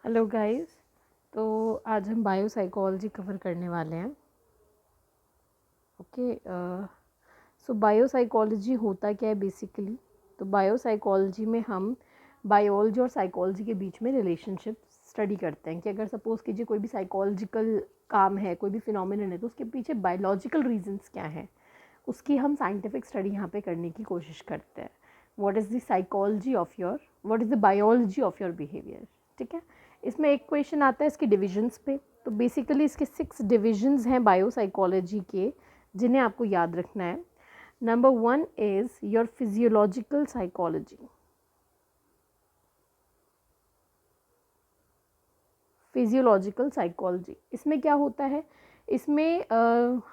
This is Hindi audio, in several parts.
Hello guys. तो आज हम बायोसाइकोलॉजी कवर करने वाले हैं। ओके। सो बायोसाइकोलॉजी होता क्या है बेसिकली? तो बायोसाइकोलॉजी में हम बायोलॉजी और साइकोलॉजी के बीच में रिलेशनशिप स्टडी करते हैं कि अगर सपोज़ कीजिए कोई भी साइकोलॉजिकल काम है, कोई भी फिनोमिनन है, तो उसके पीछे बायोलॉजिकल रीजंस क्या हैं, उसकी हम साइंटिफिक स्टडी यहाँ पे करने की कोशिश करते हैं। What is the psychology of your, what is the biology of your behaviour. ठीक है। इसमें एक क्वेश्चन आता है इसके डिविजन्स पे। तो बेसिकली इसके 6 डिविजन्स हैं बायोसाइकोलॉजी के, जिन्हें आपको याद रखना है। Number 1 is your physiological psychology. Physiological psychology इसमें क्या होता है? इसमें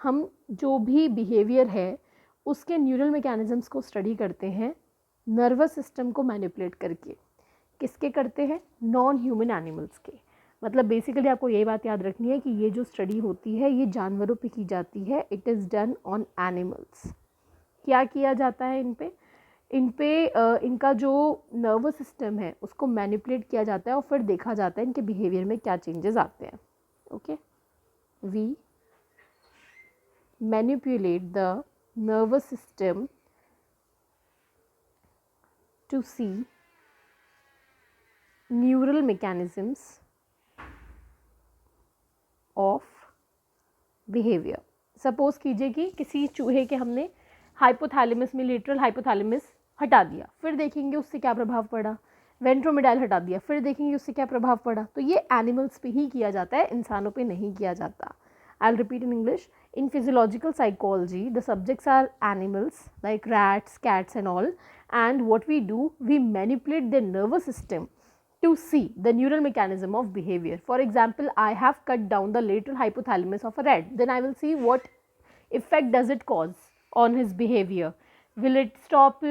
हम जो भी बिहेवियर है उसके न्यूरल मैकेनिज्म्स को स्टडी करते हैं, नर्वस सिस्टम को मैनिपुलेट करके। किसके करते हैं? नॉन ह्यूमन एनिमल्स के। मतलब बेसिकली आपको ये बात याद रखनी है कि ये जो स्टडी होती है ये जानवरों पे की जाती है। It is done on animals. क्या किया जाता है इन पे इनका जो नर्वस सिस्टम है उसको मैनिपुलेट किया जाता है और फिर देखा जाता है इनके बिहेवियर में क्या चेंजेस आते हैं। Okay. We manipulate the nervous system to see neural mechanisms of behaviour. Suppose कीजिए कि किसी चूहे के हमने हाइपोथैलेमस में लेटरल हाइपोथैलेमस हटा दिया, फिर देखेंगे उससे क्या प्रभाव पड़ा। वेंट्रोमिडाइल हटा दिया, फिर देखेंगे उससे क्या प्रभाव पड़ा। तो ये एनिमल्स पे ही किया जाता है, इंसानों पे नहीं किया जाता। I will repeat in English. In physiological psychology, the subjects are animals like rats, cats and all, and what we do, we manipulate their nervous system to see the neural mechanism of behavior. For example, I have cut down the lateral hypothalamus of a rat, then I will see what effect does it cause on his behavior. Will it stop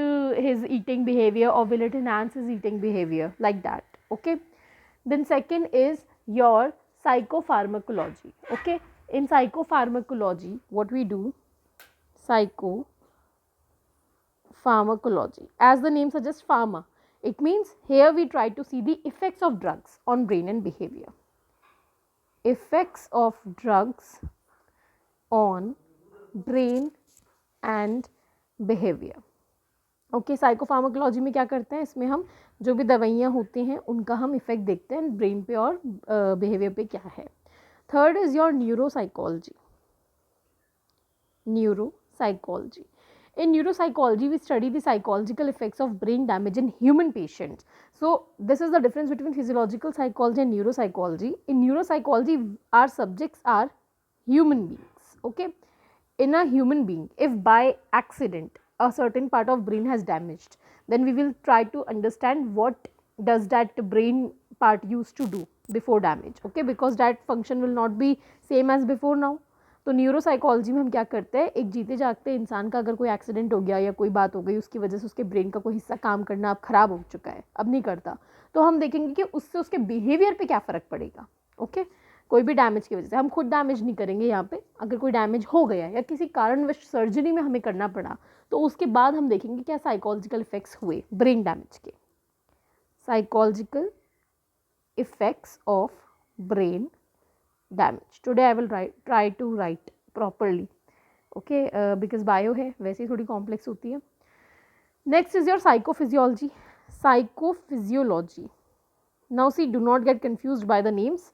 his eating behavior or will it enhance his eating behavior, like that. Okay. Then second is your psychopharmacology. Okay. In psychopharmacology, what we do, psychopharmacology, as the name suggests, pharma, it means here we try to see the effects of drugs on brain and behavior. Effects of drugs on brain and behavior. Okay. Psychopharmacology में क्या करते हैं, इसमें हम जो भी दवाइयाँ होती हैं उनका हम इफेक्ट देखते हैं ब्रेन पे और बिहेवियर पे क्या है। Third is your neuropsychology. Neuropsychology, in neuropsychology we study the psychological effects of brain damage in human patients. So this is the difference between physiological psychology and neuropsychology. In neuropsychology our subjects are human beings. Okay. In a human being, if by accident a certain part of brain has damaged, then we will try to understand what does that brain part used to do before damage. Okay, because that function will not be same as before now. तो न्यूरोसाइकोलॉजी में हम क्या करते हैं, एक जीते जागते इंसान का अगर कोई एक्सीडेंट हो गया या कोई बात हो गई उसकी वजह से उसके ब्रेन का कोई हिस्सा काम करना अब खराब हो चुका है, अब नहीं करता, तो हम देखेंगे कि उससे उसके बिहेवियर पे क्या फ़र्क पड़ेगा। ओके। कोई भी डैमेज की वजह से, हम खुद डैमेज नहीं करेंगे यहाँ पे, अगर कोई डैमेज हो गया या किसी कारणवश सर्जरी में हमें करना पड़ा तो उसके बाद हम देखेंगे क्या साइकोलॉजिकल इफेक्ट्स हुए ब्रेन डैमेज के। Psychological effects of brain damage. Today I will try to write properly. Okay, because bio है वैसे ही थोड़ी complex होती है. Next is your psychophysiology. Psychophysiology. Now see, do not get confused by the names.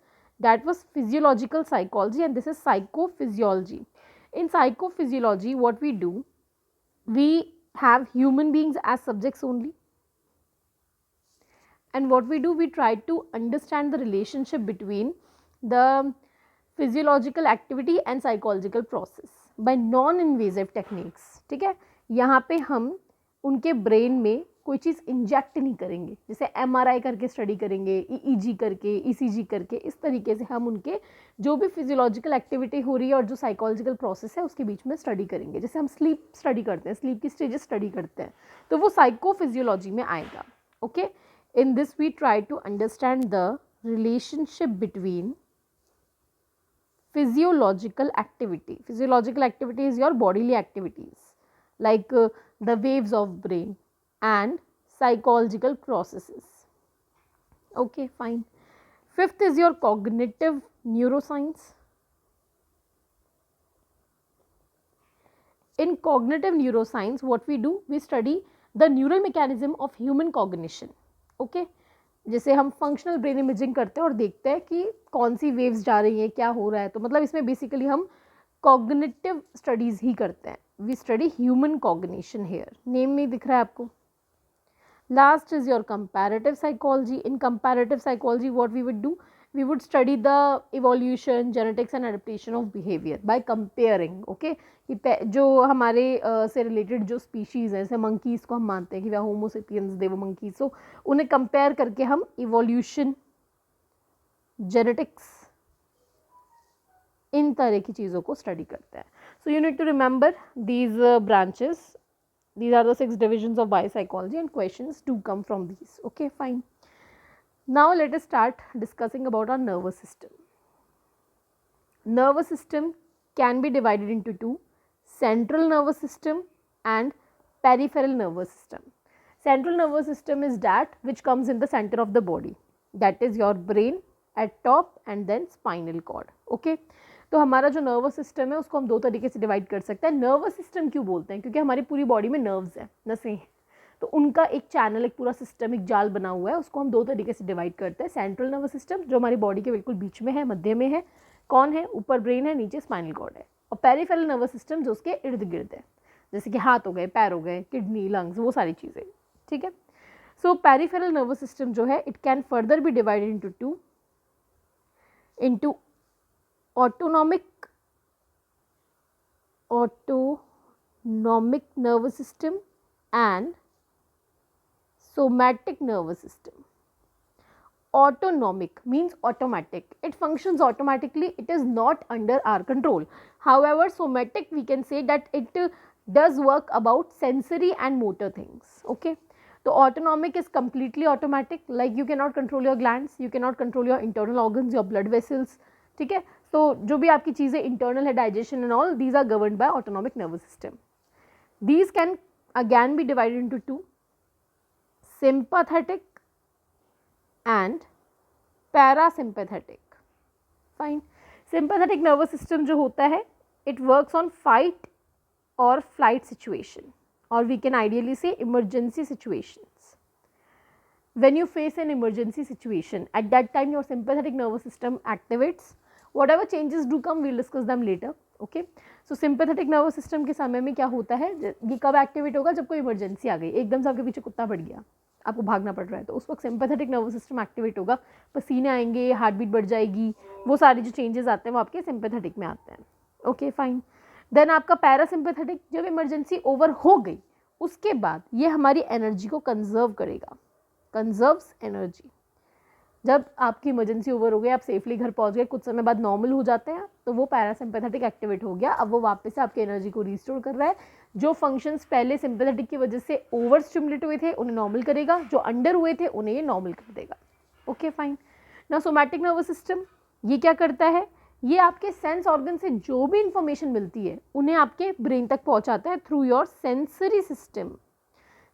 That was physiological psychology and this is psychophysiology. In psychophysiology, what we do, we have human beings as subjects only. And what we do, we try to understand the relationship between the physiological activity and psychological process by non-invasive techniques. ठीक है। यहाँ पे हम उनके ब्रेन में कोई चीज़ इंजेक्ट नहीं करेंगे, जैसे MRI करके स्टडी करेंगे, EEG करके, ECG करके, इस तरीके से हम उनके जो भी फिजियोलॉजिकल एक्टिविटी हो रही है और जो साइकोलॉजिकल प्रोसेस है उसके बीच में स्टडी करेंगे। जैसे हम स्लीप स्टडी करते हैं, स्लीप की स्टेजेस स्टडी करते हैं, तो वो साइकोफिजियोलॉजी में आएगा। Okay. In this we try to understand the relationship between physiological activity. Physiological activity is your bodily activities like the waves of brain and psychological processes. Okay, fine. Fifth is your cognitive neuroscience. In cognitive neuroscience, what we do, we study the neural mechanism of human cognition. Okay, जैसे हम फंक्शनल ब्रेन इमेजिंग करते हैं और देखते हैं कि कौन सी वेव्स जा रही हैं, क्या हो रहा है, तो मतलब इसमें बेसिकली हम कॉग्निटिव स्टडीज़ ही करते हैं. We study human cognition here, name में दिख रहा है आपको. Last is your comparative psychology. In comparative psychology what we would do, we would study the evolution, genetics and adaptation of behavior by comparing. Okay, कि जो हमारे से रिलेटेड जो स्पीशीज़ हैं, जैसे मंकीज़ को हम मानते हैं कि वह होमोसेपियंस दे वो मंकीज़, सो उन्हें कंपेयर करके हम इवोल्यूशन, जेनेटिक्स, इन तरह की चीज़ों को स्टडी करते हैं. So you need to remember these branches. These are the 6 divisions of biopsychology and questions do come from these. Okay, fine. Now let us start discussing about our nervous system. Nervous system can be divided into two: central nervous system and peripheral nervous system. Central nervous system is that which comes in the center of the body, that is your brain at top and then spinal cord. Okay, तो हमारा जो नर्वस सिस्टम है उसको हम दो तरीके से डिवाइड कर सकते हैं. नर्वस सिस्टम क्यों बोलते हैं? क्योंकि हमारी पूरी बॉडी में नर्व्स हैं, नसें हैं, तो उनका एक चैनल, एक पूरा सिस्टम, एक जाल बना हुआ है, उसको हम दो तरीके से डिवाइड करते हैं. सेंट्रल नर्वस सिस्टम जो हमारी बॉडी के बिल्कुल बीच में है, मध्य में है, कौन है? ऊपर ब्रेन है, नीचे स्पाइनल कॉर्ड है. और पेरिफेरल नर्वस सिस्टम जो उसके इर्द गिर्द है, जैसे कि हाथ हो गए, पैर हो गए, किडनी, लंग्स, वो सारी चीज़ें. ठीक है. सो पेरिफेरल नर्वस सिस्टम जो है, it can further be divided into two, into autonomic nervous system and somatic nervous system. Autonomic means automatic, it functions automatically, it is not under our control. However, somatic we can say that it does work about sensory and motor things. Okay, so autonomic is completely automatic, like you cannot control your glands, you cannot control your internal organs, your blood vessels. ठीक है, तो जो भी आपकी चीज़ें इंटरनल है, digestion and all, these are governed by autonomic nervous system. These can again be divided into two: sympathetic and parasympathetic. Fine. Sympathetic nervous system जो होता है, इट वर्क्स ऑन फाइट और फ्लाइट सिचुएशन, और we can ideally say emergency situations. When you face an emergency situation, at that time your sympathetic nervous system activates. Whatever changes do come, we'll discuss them later. Okay, so sympathetic nervous system के समय में क्या होता है, ये कब एक्टिवेट होगा? जब कोई इमरजेंसी आ गई, एकदम से आपके पीछे कुत्ता बढ़ गया, आपको भागना पड़ रहा है, तो उस वक्त सिंपैथेटिक नर्वस सिस्टम एक्टिवेट होगा, पसीने आएंगे, हार्ट बीट बढ़ जाएगी, वो सारी जो चेंजेस आते हैं वो आपके सिंपैथेटिक में आते हैं. Okay, fine. देन आपका पैरासिम्पैथेटिक, जब इमरजेंसी ओवर हो गई उसके बाद ये हमारी एनर्जी को कंजर्व करेगा, कंजर्व्स एनर्जी. जब आपकी इमरजेंसी ओवर हो गई, आप सेफली घर पहुंच गए, कुछ समय बाद नॉर्मल हो जाते हैं, तो वो पैरासिम्पैथेटिक एक्टिवेट हो गया. अब वो वापस से आपकी एनर्जी को रिस्टोर कर रहा है. जो फंक्शंस पहले सिंपैथेटिक की वजह से ओवर स्टिमुलेट हुए थे उन्हें नॉर्मल करेगा, जो अंडर हुए थे उन्हें ये नॉर्मल कर देगा. Okay, fine. ना सोमैटिक नर्वस सिस्टम ये क्या करता है? ये आपके सेंस ऑर्गन से जो भी इंफॉर्मेशन मिलती है उन्हें आपके ब्रेन तक पहुँचाता है through your sensory system.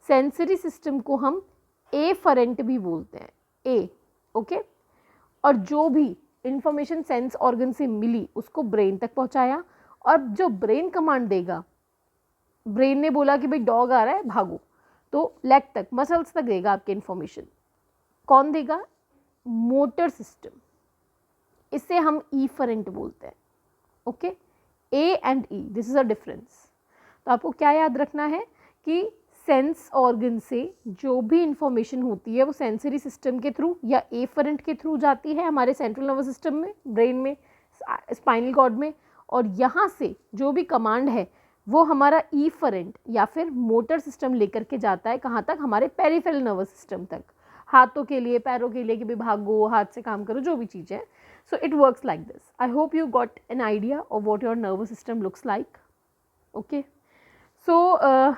Sensory system को हम एफरेंट भी बोलते हैं, ए. ओके, और जो भी इंफॉर्मेशन सेंस ऑर्गन से मिली उसको ब्रेन तक पहुंचाया, और जो ब्रेन कमांड देगा, ब्रेन ने बोला कि भाई डॉग आ रहा है भागो, तो लेग तक, मसल्स तक देगा आपके इंफॉर्मेशन. कौन देगा? Motor system. इसे हम ईफरेंट बोलते हैं. Okay, A and E, this is a difference. तो आपको क्या याद रखना है कि सेंस ऑर्गन से जो भी इंफॉर्मेशन होती है वो सेंसरी सिस्टम के थ्रू या एफरेंट के थ्रू जाती है हमारे सेंट्रल नर्वस सिस्टम में, ब्रेन में, स्पाइनल कॉर्ड में, और यहाँ से जो भी कमांड है वो हमारा ईफरेंट या फिर मोटर सिस्टम लेकर के जाता है कहाँ तक? हमारे पेरिफेरल नर्वस सिस्टम तक, हाथों के लिए, पैरों के लिए कि भाई भागो, हाथ से काम करो, जो भी चीज़ है. So it works like this. I hope you got an idea of what your nervous system looks like. Okay, so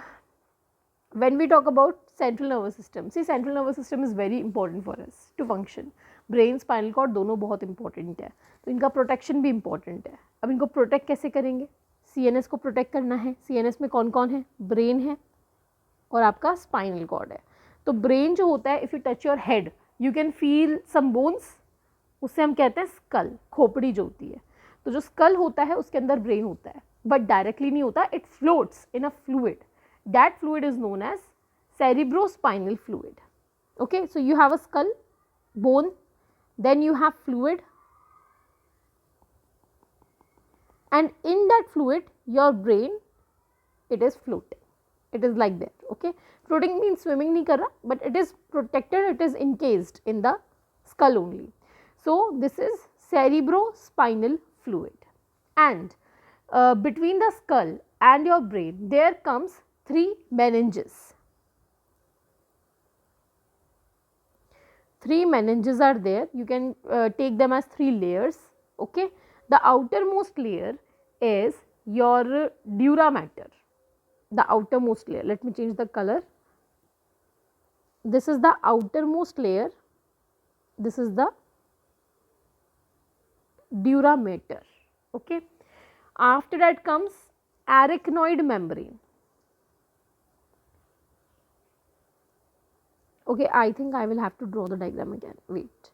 when we talk about central nervous system, see central nervous system is very important for us to function. brain, spinal cord दोनों बहुत important है, तो इनका प्रोटेक्शन भी important है. अब इनको प्रोटेक्ट कैसे करेंगे? CNS को प्रोटेक्ट करना है. CNS में कौन कौन है? ब्रेन है और आपका स्पाइनल कॉर्ड है. तो ब्रेन जो होता है, if you touch your head you can feel some bones, उससे हम कहते हैं स्कल, खोपड़ी जो होती है। तो जो स्कल होता है उसके अंदर ब्रेन होता है, बट डायरेक्टली नहीं होता, it floats in a fluid, that fluid is known as cerebrospinal fluid. Okay, so you have a skull, bone, then you have fluid, and in that fluid your brain, it is floating, it is like that. Okay, floating means swimming nahi kar raha, but it is protected, it is encased in the skull only. So this is cerebrospinal fluid, and between the skull and your brain there comes 3 meninges. 3 meninges are there, you can take them as 3 layers. Okay, the outermost layer is your dura mater, the outermost layer. Let me change the color. This is the outermost layer, this is the dura mater. Okay, after that comes arachnoid membrane. Okay, I think I will have to draw the diagram again, wait,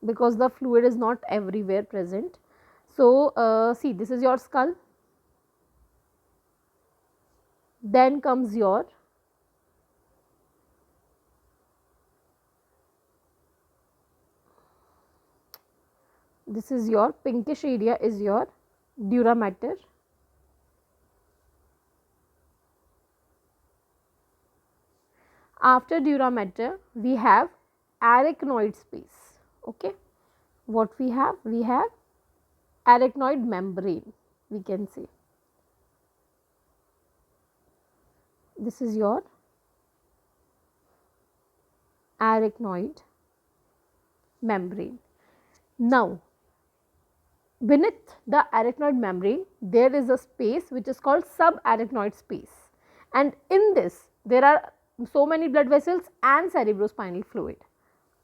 because the fluid is not everywhere present. So see, this is your skull, then comes your this is your pinkish area is your dura mater. After dura mater we have arachnoid space. Okay, what we have? We have arachnoid membrane, we can say. This is your arachnoid membrane. Now beneath the arachnoid membrane there is a space which is called subarachnoid space, and in this there are so many blood vessels and cerebrospinal fluid.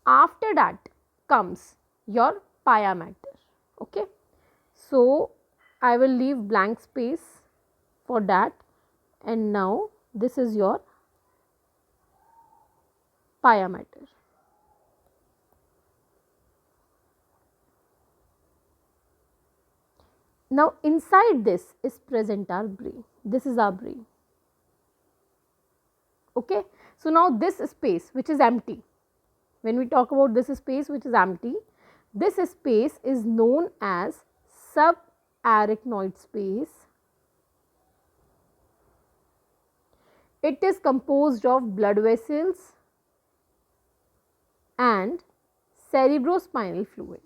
After that comes your pia mater. Okay, so I will leave blank space for that, and now this is your pia mater. Now inside this is present our brain, this is our brain. Okay, so now this space which is empty, when we talk about this space which is empty, this space is known as subarachnoid space. It is composed of blood vessels and cerebrospinal fluid.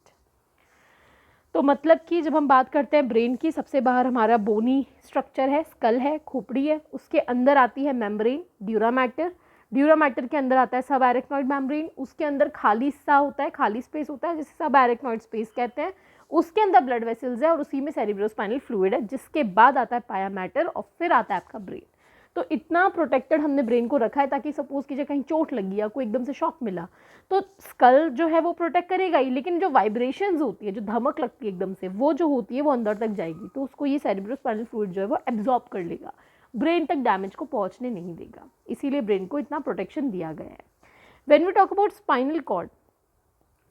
तो मतलब कि जब हम बात करते हैं ब्रेन की, सबसे बाहर हमारा बोनी स्ट्रक्चर है, स्कल है, खोपड़ी है, उसके अंदर आती है membrane, dura mater, dura mater के अंदर आता है सब एरेक्नॉइड मेम्ब्रेन, उसके अंदर खाली हिस्सा होता है, खाली स्पेस होता है जिसे सब एरेक्नॉइड स्पेस कहते हैं, उसके अंदर ब्लड वेसल्स है और उसी में सेरिब्रोस्पाइनल फ्लूइड है, जिसके बाद आता है पाया मैटर और फिर आता है आपका ब्रेन। तो इतना प्रोटेक्टेड हमने ब्रेन को रखा है ताकि सपोज कीजिए कहीं चोट लगी या कोई एकदम से शॉक मिला तो स्कल जो है वो प्रोटेक्ट करेगा ही, लेकिन जो वाइब्रेशंस होती है, जो धमक लगती है एकदम से, वो जो होती है वो अंदर तक जाएगी, तो उसको ये सेरिब्रोस्पाइनल फ्लूइड जो है वो एब्जॉर्ब कर लेगा, ब्रेन तक डैमेज को पहुंचने नहीं देगा, इसीलिए ब्रेन को इतना प्रोटेक्शन दिया गया है। When we talk about spinal cord,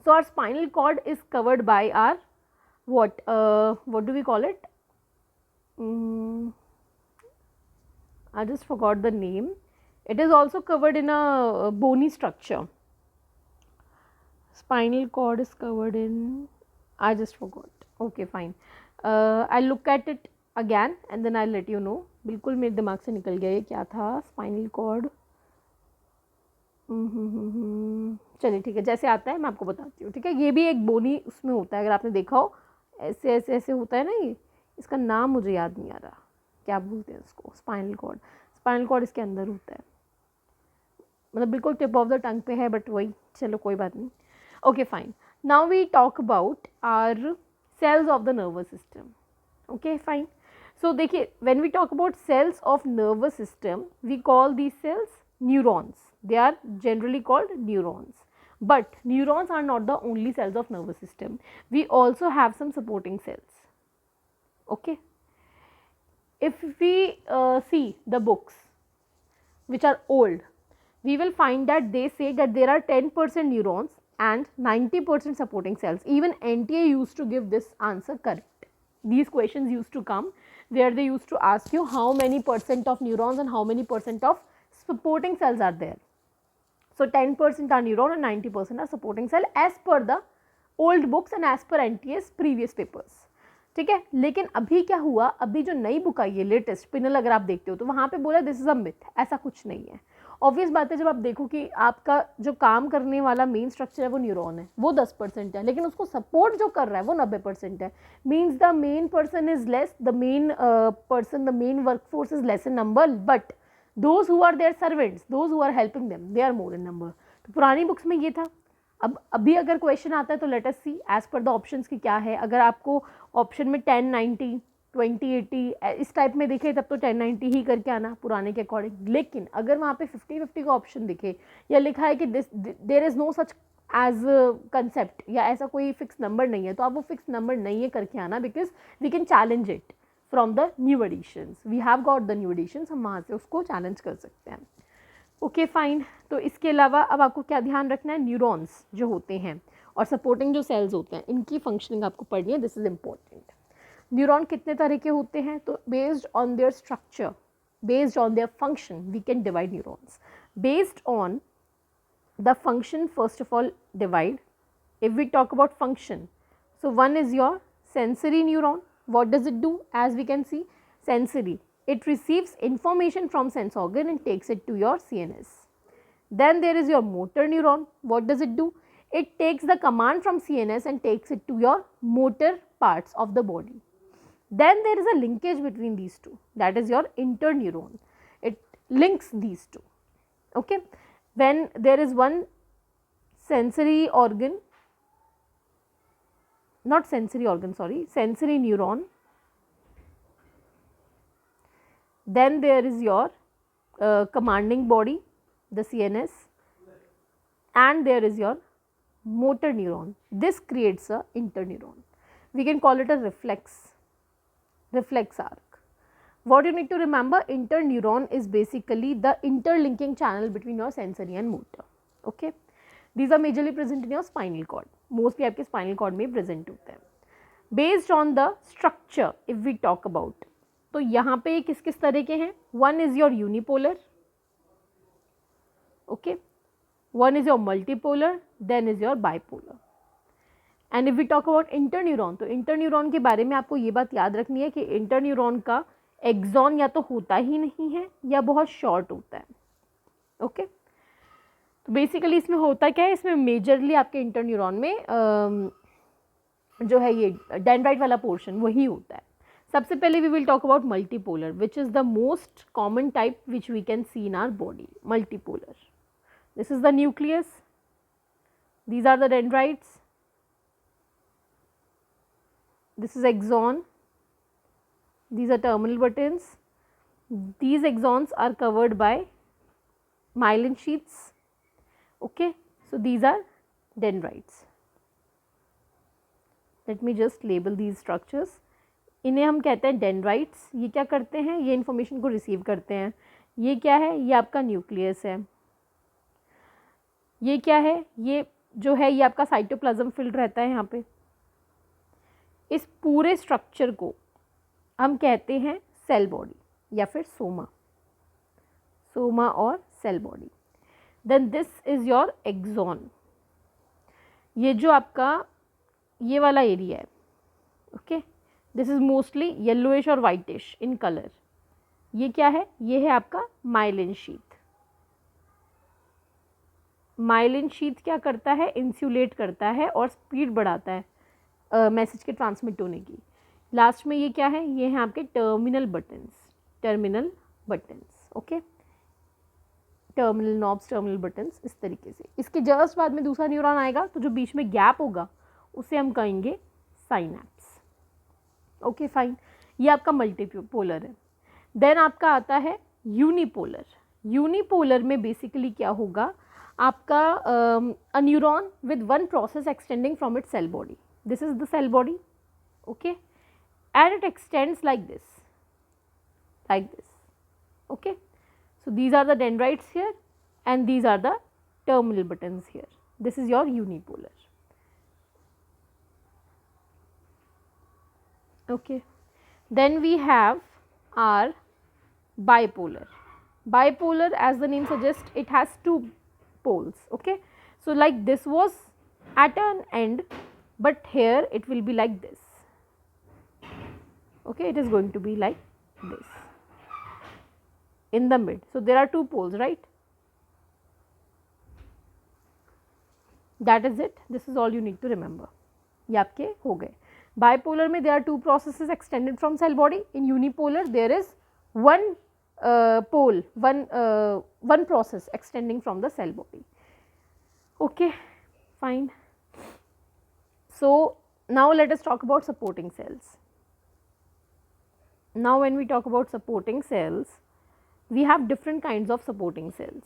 so our spinal cord is covered by our what do we call it, I just forgot the name. It is also covered in a bony structure. Spinal cord is covered in, I just forgot. Okay, fine. I'll look at it again and then I'll let you know. बिल्कुल मेरे दिमाग से निकल गया ये क्या था स्पाइनल कॉर्ड। चलिए ठीक है, जैसे आता है मैं आपको बताती हूँ। ठीक है, ये भी एक बोनी उसमें होता है, अगर आपने देखा हो ऐसे ऐसे ऐसे होता है ना, ये इसका नाम मुझे याद नहीं आ रहा, क्या बोलते हैं उसको, स्पाइनल कॉर्ड। स्पाइनल कॉर्ड इसके अंदर होता है, मतलब बिल्कुल टिप ऑफ द टंग पे है, बट वही, चलो कोई बात नहीं। Okay fine, now we talk about our cells of the nervous system. Okay fine, so देखिए, when we talk about cells of nervous system we call these cells neurons, they are generally called neurons, but neurons are not the only cells of nervous system, we also have some supporting cells. Okay, if we see the books which are old, we will find that they say that there are 10% neurons and 90% supporting cells. Even NTA used to give this answer correct. These questions used to come where they used to ask you how many percent of neurons and how many percent of supporting cells are there. So 10% are neuron and 90% are supporting cell as per the old books and as per NTA's previous papers. ठीक है, लेकिन अभी क्या हुआ, अभी जो नई बुक आई है लेटेस्ट पिनल अगर आप देखते हो तो वहाँ पे बोला दिस इज अ मिथ, ऐसा कुछ नहीं है. ऑब्वियस बात है, जब आप देखो कि आपका जो काम करने वाला मेन स्ट्रक्चर है वो न्यूरॉन है, वो 10% है, लेकिन उसको सपोर्ट जो कर रहा है वो 90% है. Means the main person is less, the main workforce is less in number, but those who are their servants, those who are helping them, they are more in number. तो पुरानी बुक्स में ये था. अब अभी अगर क्वेश्चन आता है तो let us see as per the options की क्या है. अगर आपको ऑप्शन में 1090, 2080 इस टाइप में दिखे तब तो 1090 ही करके आना पुराने के अकॉर्डिंग. लेकिन अगर वहाँ पे 50-50 का ऑप्शन दिखे या लिखा है कि there is no such as concept या ऐसा कोई फिक्स नंबर नहीं है, तो आप वो फिक्स नंबर नहीं है करके आना, because we can challenge it from the new editions. We have got the new editions, हम वहाँ से उसको चैलेंज कर सकते हैं. Okay fine. तो इसके अलावा अब आपको क्या ध्यान रखना है, न्यूरॉन्स जो होते हैं और सपोर्टिंग जो सेल्स होते हैं इनकी फंक्शनिंग आपको पढ़नी है. This is important. न्यूरॉन कितने तरह के होते हैं, तो based on their structure, based on their function we can divide neurons. Based on the function first of all divide. If we talk about function, so one is your sensory neuron. What does it do, as we can see sensory, it receives information from sense organ and takes it to your CNS. Then there is your motor neuron. What does it do? It takes the command from CNS and takes it to your motor parts of the body. Then there is a linkage between these two, that is your interneuron. It links these two. Okay. When there is one sensory organ, not sensory organ, sorry, sensory neuron, then there is your commanding body, the CNS, and there is your motor neuron. This creates a interneuron. We can call it a reflex arc. What you need to remember, interneuron is basically the interlinking channel between your sensory and motor. Okay, these are majorly present in your spinal cord. Mostly आपके spinal cord में present होते हैं. Based on the structure, if we talk about, तो यहाँ पे किस किस तरह के हैं, one is your unipolar, okay, one is your multipolar, then is your bipolar. And if we talk about interneuron, तो इंटरन्यूरॉन के बारे में आपको ये बात याद रखनी है कि इंटरन्यूरॉन का एक्सॉन या तो होता ही नहीं है या बहुत शॉर्ट होता है. ओके, तो बेसिकली इसमें होता क्या है, इसमें मेजरली आपके इंटरन्यूरॉन में जो है ये डेंड्राइट वाला पोर्शन वही होता है. सबसे पहले we will talk about multipolar, which is the most common type which we can see in our body. Multipolar, this is the nucleus, these are the dendrites, this is axon, these are terminal buttons, these axons are covered by myelin sheaths. Okay, so these are dendrites. Let me just label these structures. इन्हें हम कहते हैं डेंड्राइट्स. ये क्या करते हैं, ये इन्फॉर्मेशन को रिसीव करते हैं. ये क्या है, ये आपका न्यूक्लियस है. ये क्या है, ये जो है ये आपका साइटोप्लाज्म फिल्ड रहता है यहाँ पे. इस पूरे स्ट्रक्चर को हम कहते हैं सेल बॉडी या फिर सोमा, सोमा और cell body. Then this is your axon. ये जो आपका ये वाला एरिया है, okay, this is mostly yellowish और वाइटिश इन कलर. ये क्या है, ये है आपका माइलिन शीथ. माइलिन शीथ क्या करता है, इंसुलेट करता है और स्पीड बढ़ाता है मैसेज के ट्रांसमिट होने की. लास्ट में ये क्या है, ये हैं आपके terminal buttons, terminal buttons. Okay, terminal knobs, terminal buttons, इस तरीके से. इसके जस्ट बाद में दूसरा न्यूरॉन आएगा, तो जो बीच में गैप होगा उसे हम कहेंगे साइनैप्स. ओके फाइन, ये आपका मल्टीपोलर है. देन आपका आता है यूनिपोलर. यूनिपोलर में बेसिकली क्या होगा, आपका a neuron with one process extending from it cell body. This is the cell body, okay, and it extends like this, okay. So these are the dendrites here and these are the terminal buttons here. This is your unipolar. Okay, then we have our bipolar. Bipolar, as the name suggests, it has two poles. Okay, so like this was at an end, but here it will be like this. Okay, it is going to be like this in the mid. So there are two poles, right? That is it. This is all you need to remember. ये आपके हो गए. Bipolar में there are two processes extended from cell body. In unipolar there is one pole, one process extending from the cell body. Okay, fine. So now let us talk about supporting cells. Now when we talk about supporting cells, we have different kinds of supporting cells.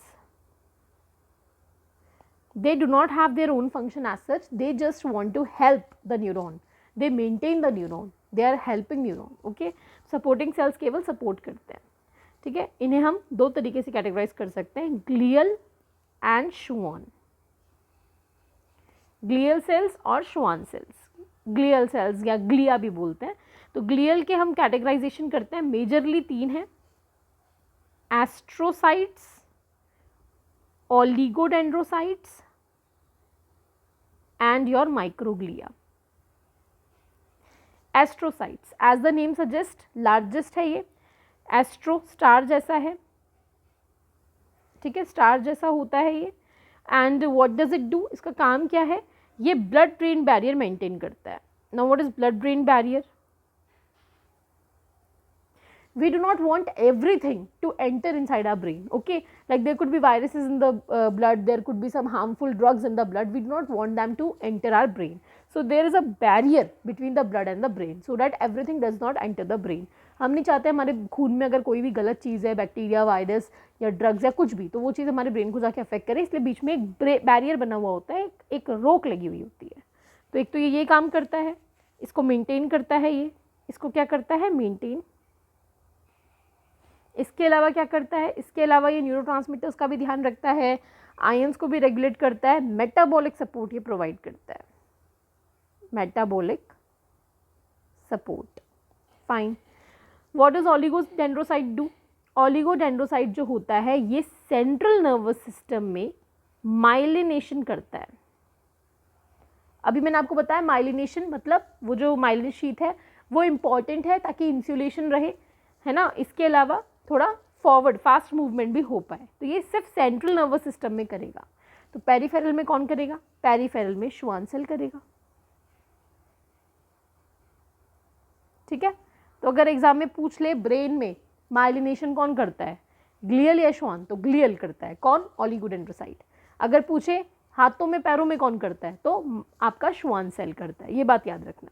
They do not have their own function as such, they just want to help the neuron, they maintain the neuron, they are helping neuron. Okay, supporting cells केवल support करते हैं. ठीक है, इन्हें हम दो तरीके से कैटेगराइज कर सकते हैं, ग्लियल एंड शुआन. ग्लियल सेल्स और शुआन सेल्स. ग्लियल सेल्स या ग्लिया भी बोलते हैं. तो ग्लियल के हम कैटेगराइजेशन करते हैं, मेजरली तीन हैं, astrocytes, oligodendrocytes and your microglia. Astrocytes, as the name suggests, largest है ये. एस्ट्रो स्टार जैसा है, ठीक है, स्टार जैसा होता है ये. And what does it do, इसका काम क्या है, ये ब्लड ब्रेन बैरियर मेंटेन करता है. Now what is blood brain barrier? We do not want everything to enter inside our brain. Okay, like there could be viruses in the blood, there could be some harmful drugs in the blood, we do not want them to enter our brain. So there is a barrier between the blood and the brain so that everything does not enter the brain. हम नहीं चाहते हमारे खून में अगर कोई भी गलत चीज़ है, बैक्टीरिया, वायरस या ड्रग्स या कुछ भी, तो वो चीज़ हमारे ब्रेन को जाके अफेक्ट करे, इसलिए बीच में एक बैरियर बना हुआ होता है, एक रोक लगी हुई होती है. तो एक तो ये काम करता है, इसको मेंटेन करता है, ये इसको क्या करता है, मेंटेन. इसके अलावा क्या करता है, इसके अलावा ये न्यूरोट्रांसमीटर्स का भी ध्यान रखता है, आयंस को भी रेगुलेट करता है, मेटाबॉलिक सपोर्ट ये प्रोवाइड करता है, metabolic support. Fine. What does oligodendrocyte do? Oligodendrocyte जो होता है ये सेंट्रल नर्वस सिस्टम में माइलिनेशन करता है. अभी मैंने आपको बताया माइलिनेशन मतलब वो जो माइलिन शीथ है वो इम्पॉर्टेंट है ताकि इंसुलेशन रहे, है ना. इसके अलावा थोड़ा फॉरवर्ड फास्ट मूवमेंट भी हो पाए, तो ये सिर्फ सेंट्रल नर्वस सिस्टम में करेगा. तो पेरिफेरल में कौन करेगा? पेरिफेरल में शुआन सेल करेगा. ठीक है, तो अगर एग्जाम में पूछ ले ब्रेन में माइलिनेशन कौन करता है, ग्लियल या शुआन, तो ग्लियल करता है. कौन? ओलिगोडेंड्रोसाइट. अगर पूछे हाथों में पैरों में कौन करता है, तो आपका शुआन सेल करता है. ये बात याद रखना.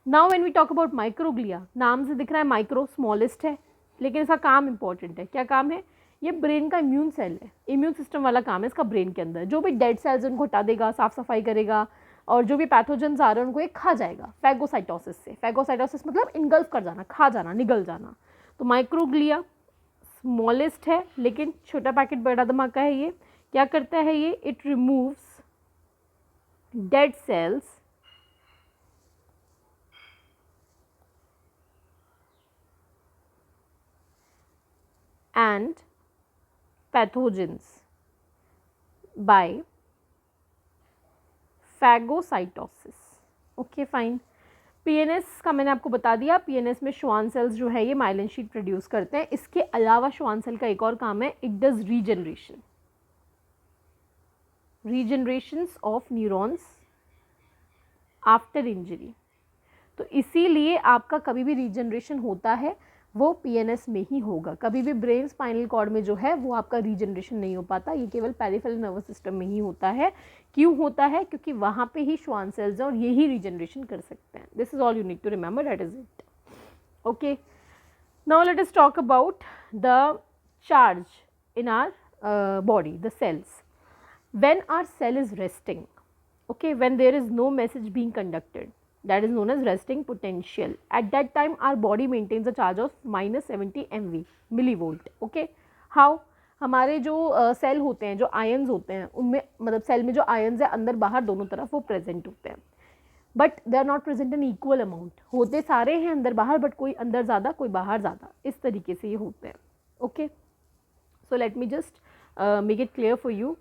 Now when we talk about microglia, नाम से दिख रहा है माइक्रो, स्मॉलेस्ट है, लेकिन इसका काम इंपॉर्टेंट है. क्या काम है? ये ब्रेन का इम्यून सेल है, इम्यून सिस्टम वाला काम है इसका ब्रेन के अंदर. जो भी डेड सेल्स उनको हटा देगा, साफ सफाई करेगा, और जो भी पैथोजेंस आ रहे हैं उनको ये खा जाएगा फैगोसाइटोसिस से. फैगोसाइटोसिस मतलब इनगल्फ कर जाना, खा जाना, निगल जाना. तो माइक्रोग्लिया स्मॉलेस्ट है लेकिन छोटा पैकेट बड़ा धमाका है. ये क्या करता है? ये it removes dead cells and pathogens by phagocytosis. Okay fine. PNS का मैंने आपको बता दिया, पीएनएस में श्वान सेल्स जो है ये माइलिन शीट प्रोड्यूस करते हैं. इसके अलावा श्वान सेल का एक और काम है, it does regeneration, regenerations of neurons after injury. तो इसीलिए आपका कभी भी रीजनरेशन होता है वो पीएनएस में ही होगा. कभी भी ब्रेन स्पाइनल कॉर्ड में जो है वो आपका रीजनरेशन नहीं हो पाता, ये केवल पेरिफेरल नर्वस सिस्टम में ही होता है. क्यों होता है? क्योंकि वहाँ पे ही श्वान सेल्स हैं और यही रीजनरेशन कर सकते हैं. This is all you need to remember, that is it. Okay, now let us talk about the charge in our body, the cells. When our cell is resting, okay, when there is no message being conducted, that is known as resting potential. At that time our body maintains a charge of -70 MV, millivolt. Okay, how हमारे जो सेल होते हैं, जो आयन्स होते हैं, उनमें मतलब सेल में जो आयन्स है अंदर बाहर दोनों तरफ वो प्रेजेंट होते हैं, but they are not present in equal amount. होते सारे हैं अंदर बाहर, बट कोई अंदर ज़्यादा कोई बाहर ज़्यादा, इस तरीके से ये होते हैं। Okay, so let me just make it clear for you.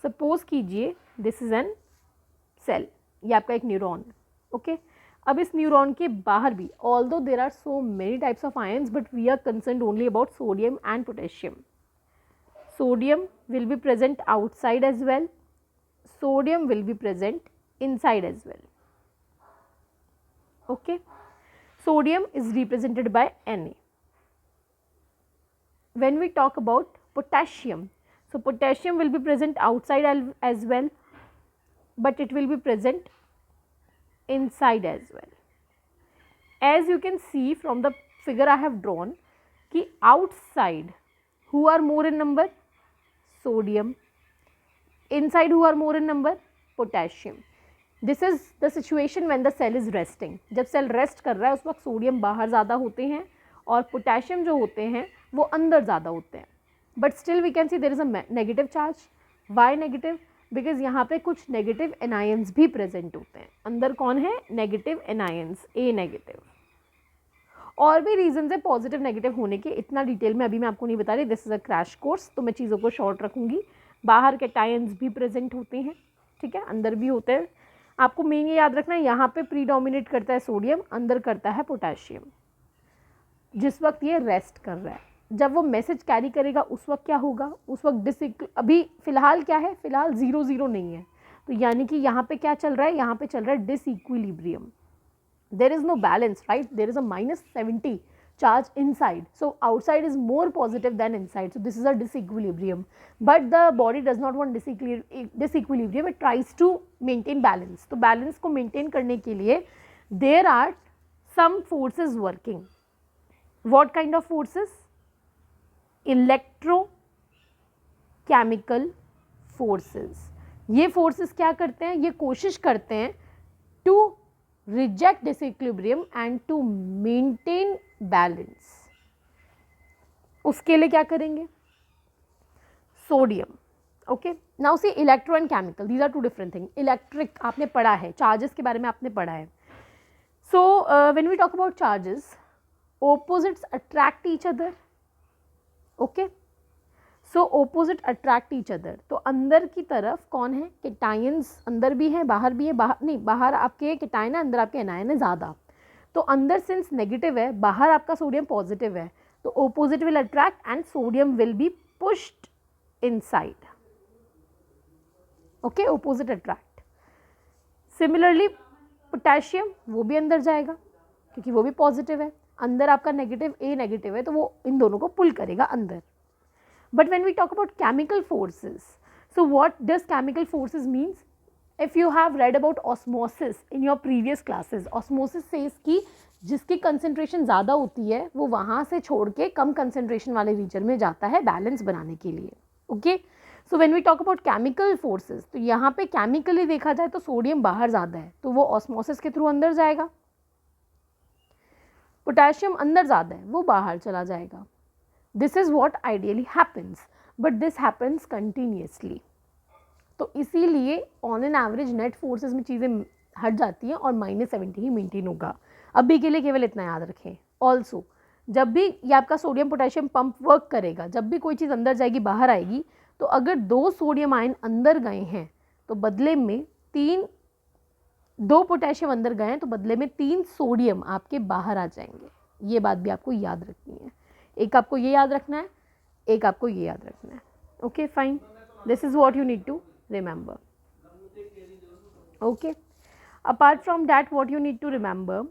Suppose कीजिए दिस इज एन सेल, ये आपका एक न्यूरॉन है। ओके, अब इस न्यूरॉन के बाहर भी although there are so many types of ions, but we are concerned only about sodium and potassium. Sodium will be present outside as well, sodium will be present inside as well. Okay, sodium is represented by Na. When we talk about potassium, so potassium will be present outside as well, but it will be present inside as well. As you can see from the figure I have drawn, कि outside who are more in number? Sodium. Inside who are more in number? Potassium. This is the situation when the cell is resting. जब सेल रेस्ट कर रहा है उस वक्त सोडियम बाहर ज़्यादा होते हैं और पोटेशियम जो होते हैं वो अंदर ज़्यादा होते हैं, but still we can see there is a negative charge. Why negative? Because यहाँ पे कुछ नेगेटिव एनायंस भी प्रेजेंट होते हैं। अंदर कौन है? नेगेटिव एनायंस, ए नेगेटिव। और भी रीजंस है पॉजिटिव नेगेटिव होने के, इतना डिटेल में अभी मैं आपको नहीं बता रही, this is a crash course, तो मैं चीज़ों को शॉर्ट रखूँगी। बाहर कैटायंस भी प्रेजेंट होते हैं, ठीक है, अंदर भी होते हैं। आपको मेन ये याद रखना है, यहाँ पे प्रीडोमिनेट करता है सोडियम, अंदर करता है पोटेशियम। जिस वक्त ये रेस्ट कर रहा है, जब वो मैसेज कैरी करेगा उस वक्त क्या होगा? उस वक्त अभी फ़िलहाल क्या है? फ़िलहाल 0 0 नहीं है, तो यानी कि यहाँ पे क्या चल रहा है? यहाँ पे चल रहा है disequilibrium. There is no balance, right? There is a -70 charge inside, so outside is more positive than inside, so this is a disequilibrium, but the body does not want disequilibrium, it tries to maintain balance. तो balance को maintain करने के लिए there are some forces working. What kind of forces? Electrochemical forces. ये forces क्या करते हैं? ये कोशिश करते हैं to reject disequilibrium and to maintain balance. उसके लिए क्या करेंगे? Sodium. Okay, now see electro and chemical, these are two different thing. Electric आपने पढ़ा है, चार्जेस के बारे में आपने पढ़ा है। So when we talk about charges, opposites attract each other. Okay, so opposite attract each other, तो अंदर की तरफ कौन है? कैटायंस अंदर भी है, बाहर भी है। बाहर नहीं, बाहर आपके कैटायन है, अंदर आपके एनायन है ज़्यादा। तो अंदर सिंस नेगेटिव है, बाहर आपका सोडियम पॉजिटिव है, तो opposite will attract and sodium will be pushed inside. Okay, opposite attract. Similarly potassium, वो भी अंदर जाएगा क्योंकि वो भी पॉजिटिव है। अंदर आपका नेगेटिव, ए नेगेटिव है, तो वो इन दोनों को पुल करेगा अंदर। But when we talk about chemical forces, so what does chemical forces means? If you have read about osmosis in your previous classes, osmosis says कि जिसकी concentration ज़्यादा होती है वो वहाँ से छोड़ के कम concentration वाले region में जाता है balance बनाने के लिए। Okay? So when we talk about chemical forces, तो यहाँ पे chemically देखा जाए तो सोडियम बाहर ज़्यादा है, तो वो osmosis के थ्रू अंदर जाएगा। पोटेशियम अंदर ज़्यादा है, वो बाहर चला जाएगा। This is what ideally happens, but this happens continuously. तो इसीलिए on an average net forces में चीज़ें हट जाती हैं और -70 ही मेंटेन होगा। अभी के लिए केवल इतना याद रखें। ऑल्सो जब भी ये आपका सोडियम पोटेशियम पंप वर्क करेगा, जब भी कोई चीज़ अंदर जाएगी बाहर आएगी, तो अगर 2 सोडियम आयन अंदर गए हैं तो बदले में 2 पोटेशियम अंदर गए हैं तो बदले में 3 सोडियम आपके बाहर आ जाएंगे। ये बात भी आपको याद रखनी है। एक आपको ये याद रखना है, एक आपको ये याद रखना है। Okay fine, this is what you need to remember. Okay, apart from that what you need to remember,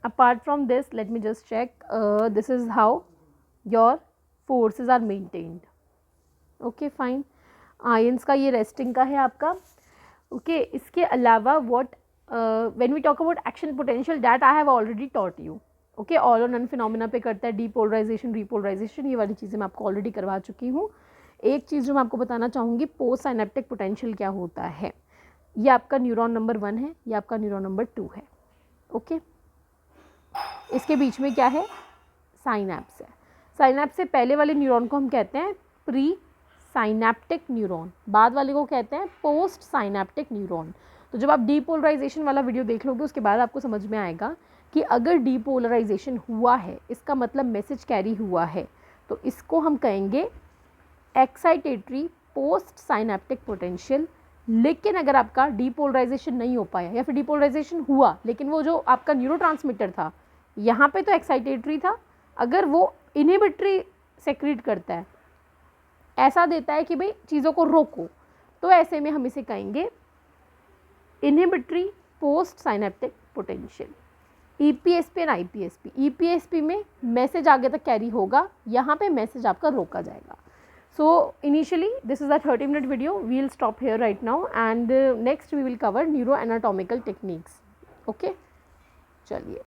apart from this let me just check, this is how your forces are maintained. Okay fine, ions का ये रेस्टिंग का है आपका। ओके, इसके अलावा what when we talk about action potential, that I have already taught you. Okay, all और नन फिनोमिना पे करता है, डीपोलराइजेशन, रीपोलराइजेशन, ये वाली चीज़ें मैं आपको ऑलरेडी करवा चुकी हूँ। एक चीज़ जो मैं आपको बताना चाहूँगी, पोस्ट साइनेप्टिक पोटेंशियल क्या होता है। ये आपका न्यूरॉन नंबर 1 है, ये आपका न्यूरॉन नंबर 2 है। ओके, इसके बीच में क्या है? साइनैप्स है। साइनैप्स से पहले वाले न्यूरॉन को हम कहते हैं प्री साइनेप्टिक न्यूरॉन, बाद वाले को कहते हैं पोस्ट साइनेप्टिक न्यूरॉन। तो जब आप डीपोलराइजेशन वाला वीडियो देख लोगे उसके बाद आपको समझ में आएगा कि अगर डीपोलराइजेशन हुआ है इसका मतलब मैसेज कैरी हुआ है, तो इसको हम कहेंगे एक्साइटेटरी पोस्ट साइनेप्टिक पोटेंशियल। लेकिन अगर आपका डीपोलराइजेशन नहीं हो पाया या फिर डीपोलराइजेशन हुआ लेकिन वो जो आपका न्यूरोट्रांसमीटर था यहाँ पे तो एक्साइटेटरी था, अगर वो इनहिबिटरी सेक्रेट करता है, ऐसा देता है कि भाई चीज़ों को रोको, तो ऐसे में हम इसे कहेंगे inhibitory post synaptic potential. EPSP and IPSP, EPSP में मैसेज आगे तक कैरी होगा, यहाँ पे मैसेज आपका रोका जाएगा। So initially this is a 30-minute video. We'll stop here right now and next we will cover neuroanatomical techniques. Okay, चलिए।